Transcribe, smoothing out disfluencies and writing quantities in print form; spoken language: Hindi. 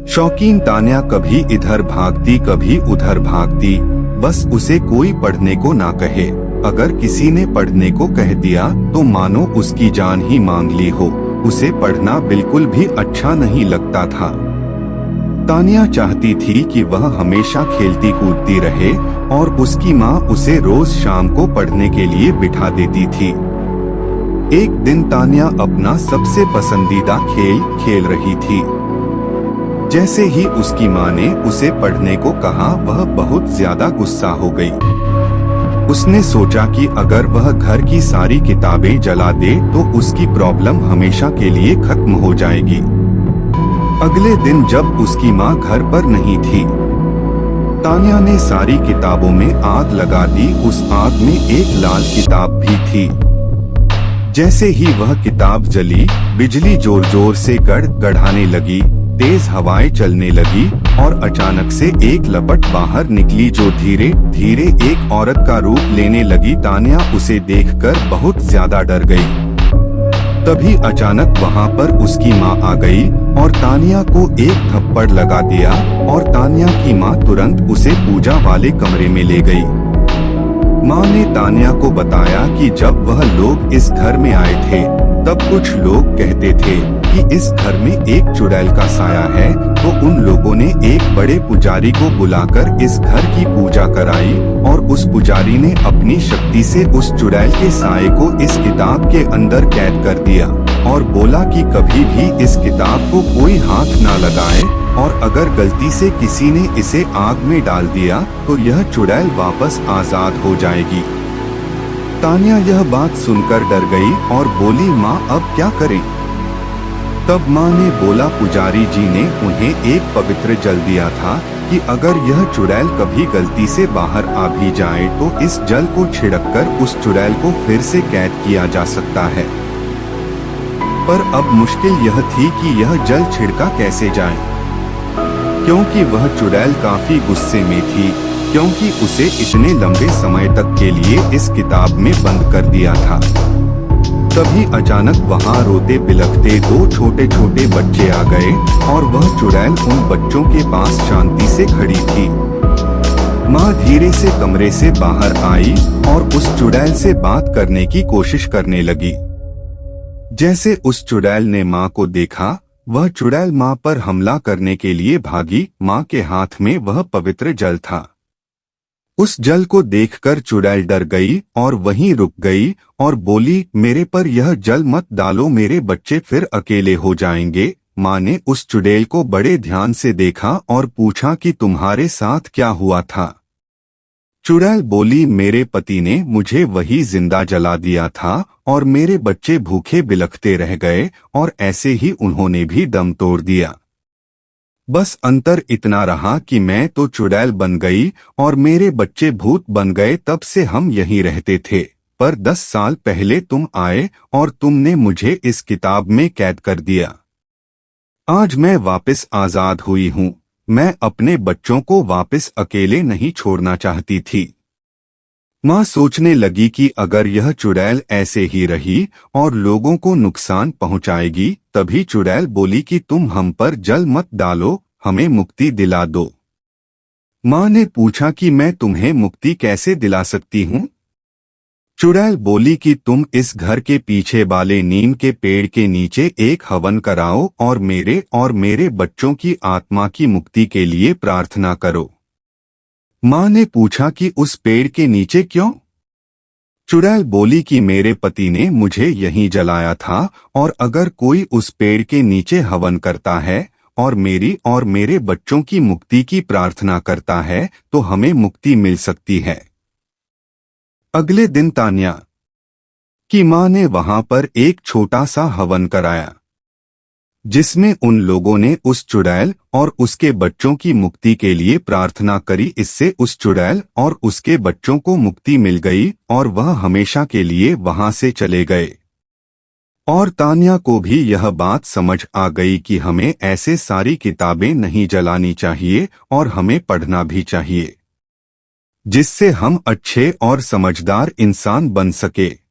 शौकीन तान्या कभी इधर भागती कभी उधर भागती, बस उसे कोई पढ़ने को ना कहे। अगर किसी ने पढ़ने को कह दिया तो मानो उसकी जान ही मांग ली हो। उसे पढ़ना बिल्कुल भी अच्छा नहीं लगता था। तान्या चाहती थी कि वह हमेशा खेलती कूदती रहे और उसकी माँ उसे रोज शाम को पढ़ने के लिए बिठा देती थी। एक दिन तान्या अपना सबसे पसंदीदा खेल खेल रही थी। जैसे ही उसकी माँ ने उसे पढ़ने को कहा, वह बहुत ज्यादा गुस्सा हो गई। उसने सोचा कि अगर वह घर की सारी किताबें जला दे तो उसकी प्रॉब्लम हमेशा के लिए खत्म हो जाएगी। अगले दिन जब उसकी माँ घर पर नहीं थी, तान्या ने सारी किताबों में आग लगा दी। उस आग में एक लाल किताब भी थी। जैसे ही वह किताब जली, बिजली जोर जोर से गड़गड़ाने लगी, तेज हवाएं चलने लगी और अचानक से एक लपट बाहर निकली जो धीरे धीरे एक औरत का रूप लेने लगी। तान्या उसे देखकर बहुत ज्यादा डर गई। तभी अचानक वहां पर उसकी माँ आ गई और तान्या को एक थप्पड़ लगा दिया और तान्या की माँ तुरंत उसे पूजा वाले कमरे में ले गई। माँ ने तान्या को बताया कि जब वह लोग इस घर में आए थे तब कुछ लोग कहते थे कि इस घर में एक चुड़ैल का साया है, तो उन लोगों ने एक बड़े पुजारी को बुलाकर इस घर की पूजा कराई और उस पुजारी ने अपनी शक्ति से उस चुड़ैल के साये को इस किताब के अंदर कैद कर दिया और बोला कि कभी भी इस किताब को कोई हाथ ना लगाए और अगर गलती से किसी ने इसे आग में डाल दिया तो यह चुड़ैल वापस आजाद हो जाएगी। तान्या यह बात सुनकर डर गई और बोली, माँ अब क्या करें? तब माँ ने बोला, पुजारी जी ने उन्हें एक पवित्र जल दिया था कि अगर यह चुड़ैल कभी गलती से बाहर आ भी जाए तो इस जल को छिड़ककर उस चुड़ैल को फिर से कैद किया जा सकता है। पर अब मुश्किल यह थी कि यह जल छिड़का कैसे जाए, क्योंकि वह चुड़ैल काफी गुस्से में थी, क्योंकि उसे इतने लंबे समय तक के लिए इस किताब में बंद कर दिया था। तभी अचानक वहां रोते बिलखते दो छोटे छोटे बच्चे आ गए और वह चुड़ैल उन बच्चों के पास शांति से खड़ी थी। माँ धीरे से कमरे से बाहर आई और उस चुड़ैल से बात करने की कोशिश करने लगी। जैसे उस चुड़ैल ने माँ को देखा, वह चुड़ैल माँ पर हमला करने के लिए भागी। माँ के हाथ में वह पवित्र जल था। उस जल को देखकर चुड़ैल डर गई और वहीं रुक गई और बोली, मेरे पर यह जल मत डालो, मेरे बच्चे फिर अकेले हो जाएंगे। माँ ने उस चुड़ैल को बड़े ध्यान से देखा और पूछा कि तुम्हारे साथ क्या हुआ था? चुड़ैल बोली, मेरे पति ने मुझे वही जिंदा जला दिया था और मेरे बच्चे भूखे बिलखते रह गए और ऐसे ही उन्होंने भी दम तोड़ दिया। बस अंतर इतना रहा कि मैं तो चुड़ैल बन गई और मेरे बच्चे भूत बन गए। तब से हम यहीं रहते थे, पर 10 साल पहले तुम आए और तुमने मुझे इस किताब में कैद कर दिया। आज मैं वापस आजाद हुई हूँ। मैं अपने बच्चों को वापस अकेले नहीं छोड़ना चाहती थी। माँ सोचने लगी कि अगर यह चुड़ैल ऐसे ही रही और लोगों को नुकसान पहुंचाएगी, तभी चुड़ैल बोली कि तुम हम पर जल मत डालो, हमें मुक्ति दिला दो। माँ ने पूछा कि मैं तुम्हें मुक्ति कैसे दिला सकती हूँ? चुड़ैल बोली कि तुम इस घर के पीछे वाले नीम के पेड़ के नीचे एक हवन कराओ और मेरे बच्चों की आत्मा की मुक्ति के लिए प्रार्थना करो। माँ ने पूछा कि उस पेड़ के नीचे क्यों? चुड़ैल बोली कि मेरे पति ने मुझे यहीं जलाया था और अगर कोई उस पेड़ के नीचे हवन करता है और मेरे बच्चों की मुक्ति की प्रार्थना करता है तो हमें मुक्ति मिल सकती है। अगले दिन तान्या की माँ ने वहां पर एक छोटा सा हवन कराया, जिसमें उन लोगों ने उस चुड़ैल और उसके बच्चों की मुक्ति के लिए प्रार्थना करी। इससे उस चुड़ैल और उसके बच्चों को मुक्ति मिल गई और वह हमेशा के लिए वहां से चले गए। और तान्या को भी यह बात समझ आ गई कि हमें ऐसे सारी किताबें नहीं जलानी चाहिए और हमें पढ़ना भी चाहिए, जिससे हम अच्छे और समझदार इंसान बन सके।